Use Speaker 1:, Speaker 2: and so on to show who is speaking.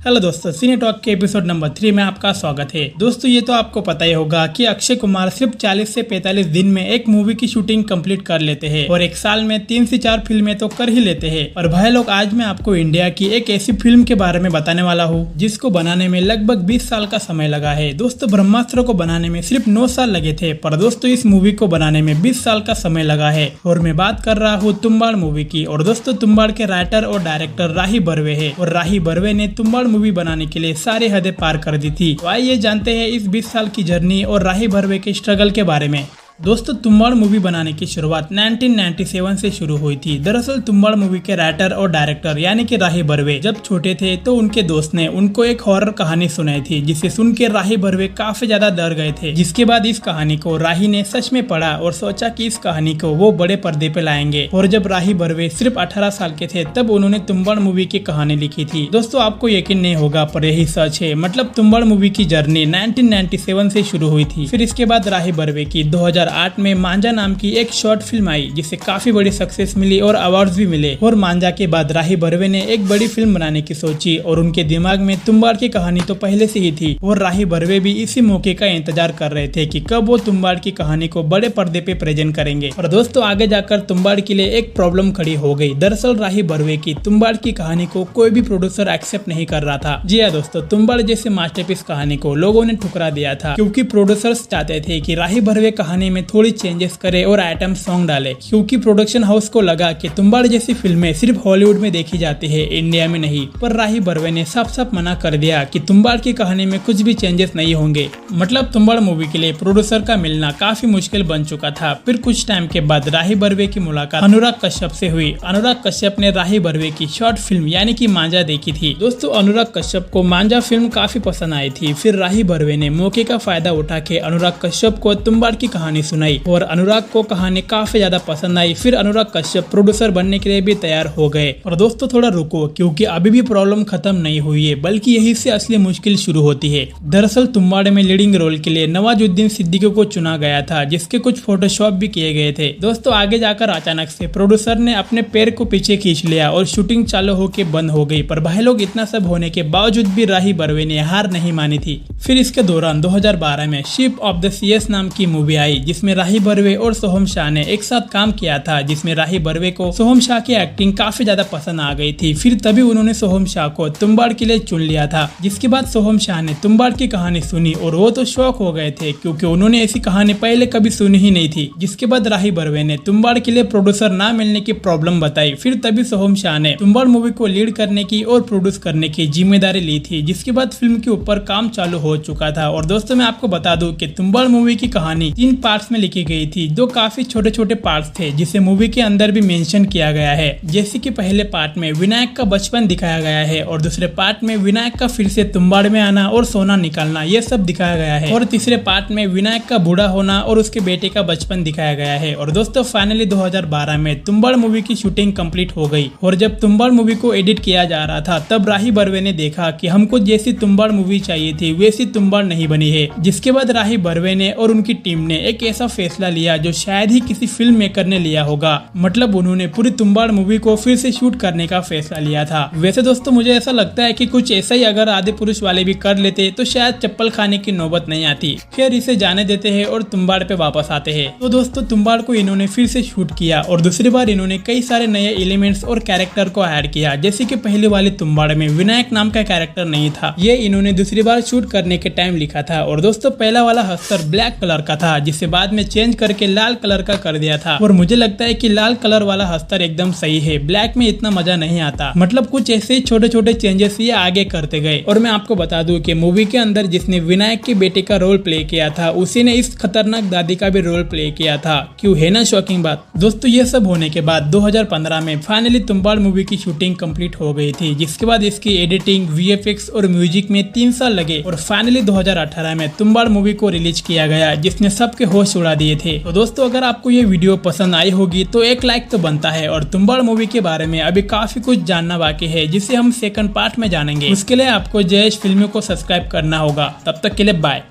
Speaker 1: Hello दोस्तों, सिने talk के episode number 3 में आपका स्वागत है। दोस्तों ये तो आपको पता ही होगा कि अक्षय कुमार सिर्फ 40 से 45 दिन में एक मूवी की शूटिंग कंप्लीट कर लेते हैं और एक साल में 3 से 4 फिल्में तो कर ही लेते हैं। और भाई लोग, आज मैं आपको इंडिया की एक ऐसी फिल्म के बारे में बताने वाला हूँ जिसको बनाने में लगभग 20 साल का समय लगा है। दोस्तों ब्रह्मास्त्र को बनाने में सिर्फ 9 साल लगे थे, पर दोस्तों इस मूवी को बनाने में 20 साल का समय लगा है। और मैं बात कर रहा हूँ तुम्बाड़ मूवी की। और दोस्तों तुम्बाड़ के राइटर और डायरेक्टर राही बर्वे है और राही बर्वे ने तुम्बाड़ मूवी बनाने के लिए सारे हदें पार कर दी थी। तो आइए जानते हैं इस 20 साल की जर्नी और राही बर्वे के स्ट्रगल के बारे में। दोस्तों तुम्बाड़ मूवी बनाने की शुरुआत 1997 से शुरू हुई थी। दरअसल तुम्बाड़ मूवी के राइटर और डायरेक्टर यानी कि राही बर्वे जब छोटे थे तो उनके दोस्त ने उनको एक हॉरर कहानी सुनाई थी, जिसे सुन के राही बर्वे काफी ज्यादा डर गए थे। जिसके बाद इस कहानी को राही ने सच में पढ़ा और सोचा कि इस कहानी को वो बड़े पर्दे पे लाएंगे। और जब राही बर्वे सिर्फ 18 साल के थे तब उन्होंने तुम्बाड़ मूवी की कहानी लिखी थी। दोस्तों आपको यकीन नहीं होगा पर यही सच है। मतलब तुम्बाड़ मूवी की जर्नी 1997 से शुरू हुई थी। फिर इसके बाद राही बर्वे की 2008 में मांझा नाम की एक शॉर्ट फिल्म आई जिसे काफी बड़ी सक्सेस मिली और अवार्ड्स भी मिले। और मांझा के बाद राही बर्वे ने एक बड़ी फिल्म बनाने की सोची और उनके दिमाग में तुम्बाड़ की कहानी तो पहले से ही थी और राही बर्वे भी इसी मौके का इंतजार कर रहे थे कि कब वो तुम्बाड़ की कहानी को बड़े पर्दे पे प्रेजेंट करेंगे। और दोस्तों आगे जाकर तुम्बाड़ के लिए एक प्रॉब्लम खड़ी हो गई। दरअसल राही बर्वे की तुम्बाड़ की कहानी को कोई भी प्रोड्यूसर एक्सेप्ट नहीं कर रहा था। जी हाँ दोस्तों, तुम्बाड़ जैसे मास्टरपीस कहानी को लोगों ने ठुकरा दिया था क्योंकि प्रोड्यूसर्स चाहते थे कि राही बर्वे कहानी में थोड़ी चेंजेस करे और आइटम सॉन्ग डाले, क्योंकि प्रोडक्शन हाउस को लगा कि तुम्बाड़ जैसी फिल्में सिर्फ हॉलीवुड में देखी जाती है, इंडिया में नहीं। पर राही बर्वे ने साफ साफ मना कर दिया कि तुम्बाड़ की कहानी में कुछ भी चेंजेस नहीं होंगे। मतलब तुम्बाड़ मूवी के लिए प्रोड्यूसर का मिलना काफी मुश्किल बन चुका था। फिर कुछ टाइम के बाद राही बर्वे की मुलाकात अनुराग कश्यप से हुई। अनुराग कश्यप ने राही बर्वे की शॉर्ट फिल्म यानी कि मांझा देखी थी। दोस्तों अनुराग कश्यप को मांझा फिल्म काफी पसंद आई थी। फिर राही बर्वे ने मौके का फायदा उठा के अनुराग कश्यप को तुम्बाड़ की कहानी सुनाई और अनुराग को कहानी काफी ज्यादा पसंद आई। फिर अनुराग कश्यप प्रोड्यूसर बनने के लिए भी तैयार हो गए। और दोस्तों थोड़ा रुको, क्योंकि अभी भी प्रॉब्लम खत्म नहीं हुई है, बल्कि यही से असली मुश्किल शुरू होती है। दरअसल तुम्बाड़ में लीडिंग रोल के लिए नवाजुद्दीन सिद्दीकी को चुना गया था, जिसके कुछ फोटोशॉप भी किए गए थे। दोस्तों आगे जाकर अचानक से प्रोड्यूसर ने अपने पैर को पीछे खींच लिया और शूटिंग चालू होकर बंद हो गई। पर भाई लोग, इतना सब होने के बावजूद भी राही बर्वे ने हार नहीं मानी थी। फिर इसके दौरान 2012 में शिप ऑफ द सीएस नाम की मूवी आई, जिसमें राही बर्वे और सोहम शाह ने एक साथ काम किया था, जिसमें राही बर्वे को सोहम शाह की एक्टिंग काफी ज्यादा पसंद आ गई थी। फिर तभी उन्होंने सोहम शाह को तुम्बाड़ के लिए चुन लिया था। जिसके बाद सोहम शाह ने तुम्बाड़ की कहानी सुनी और वो तो शॉक हो गए थे, क्योंकि उन्होंने ऐसी कहानी पहले कभी सुनी ही नहीं थी। जिसके बाद राही बर्वे ने तुम्बाड़ के लिए प्रोड्यूसर ना मिलने की प्रॉब्लम बताई। फिर तभी सोहम शाह ने तुम्बाड़ मूवी को लीड करने की और प्रोड्यूस करने की जिम्मेदारी ली थी। जिसके बाद फिल्म के ऊपर काम चालू हो चुका था। और दोस्तों मैं आपको बता दूं कि तुम्बाड़ मूवी की कहानी 3 पार्ट्स में लिखी गई थी, जो काफी छोटे छोटे पार्ट्स थे, जिसे मूवी के अंदर भी मेंशन किया गया है। जैसे कि पहले पार्ट में विनायक का बचपन दिखाया गया है और दूसरे पार्ट में विनायक का फिर से तुम्बाड़ में आना और सोना निकालना, ये सब दिखाया गया है। और तीसरे पार्ट में विनायक का बूढ़ा होना और उसके बेटे का बचपन दिखाया गया है। और दोस्तों फाइनली 2012 में तुम्बाड़ मूवी की शूटिंग कंप्लीट हो गई। और जब तुम्बाड़ मूवी को एडिट किया जा रहा था तब राही बर्वे ने देखा कि हमको जैसी तुम्बाड़ मूवी चाहिए थी वैसी तुम्बाड़ नहीं बनी है। जिसके बाद राही बर्वे ने और उनकी टीम ने एक ऐसा फैसला लिया जो शायद ही किसी फिल्म मेकर ने लिया होगा। मतलब उन्होंने पूरी तुम्बाड़ मूवी को फिर से शूट करने का फैसला लिया था। वैसे दोस्तों मुझे ऐसा लगता है कि कुछ ऐसा ही अगर आदि पुरुष वाले भी कर लेते तो शायद चप्पल खाने की नौबत नहीं आती। खैर इसे जाने देते हैं और तुम्बाड़ पे वापस आते हैं। तो दोस्तों तुम्बाड़ को इन्होंने फिर से शूट किया और दूसरी बार इन्होंने कई सारे नए एलिमेंट्स और कैरेक्टर को ऐड किया। जैसे कि पहले वाली तुम्बाड़ में विनायक नाम का कैरेक्टर नहीं था, ये इन्होंने दूसरी बार शूट करने के टाइम लिखा था। और दोस्तों पहला वाला हस्तर ब्लैक कलर का था, जिसे बाद में चेंज करके लाल कलर का कर दिया था। और मुझे लगता है कि लाल कलर वाला हस्तर एकदम सही है, ब्लैक में इतना मजा नहीं आता। मतलब कुछ ऐसे ही छोटे छोटे चेंजेस ये आगे करते गए। और मैं आपको बता दूं कि मूवी के अंदर जिसने विनायक के बेटे का रोल प्ले किया था उसी ने इस खतरनाक दादी का भी रोल प्ले किया था। क्यों, है ना शॉकिंग बात। दोस्तों ये सब होने के बाद 2015 में फाइनली तुम्बाड़ मूवी की शूटिंग कंप्लीट हो गई थी। जिसके बाद इसकी एडिटिंग, वीएफएक्स और म्यूजिक में 3 साल लगे और फाइनली 2018 में तुम्बाड़ मूवी को रिलीज किया गया, जिसने सबके होश उड़ा दिए थे। तो दोस्तों अगर आपको ये वीडियो पसंद आई होगी तो एक लाइक तो बनता है। और तुम्बाड़ मूवी के बारे में अभी काफी कुछ जानना बाकी है, जिसे हम सेकंड पार्ट में जानेंगे। उसके लिए आपको जयेश फिल्मों को सब्सक्राइब करना होगा। तब तक के लिए बाय।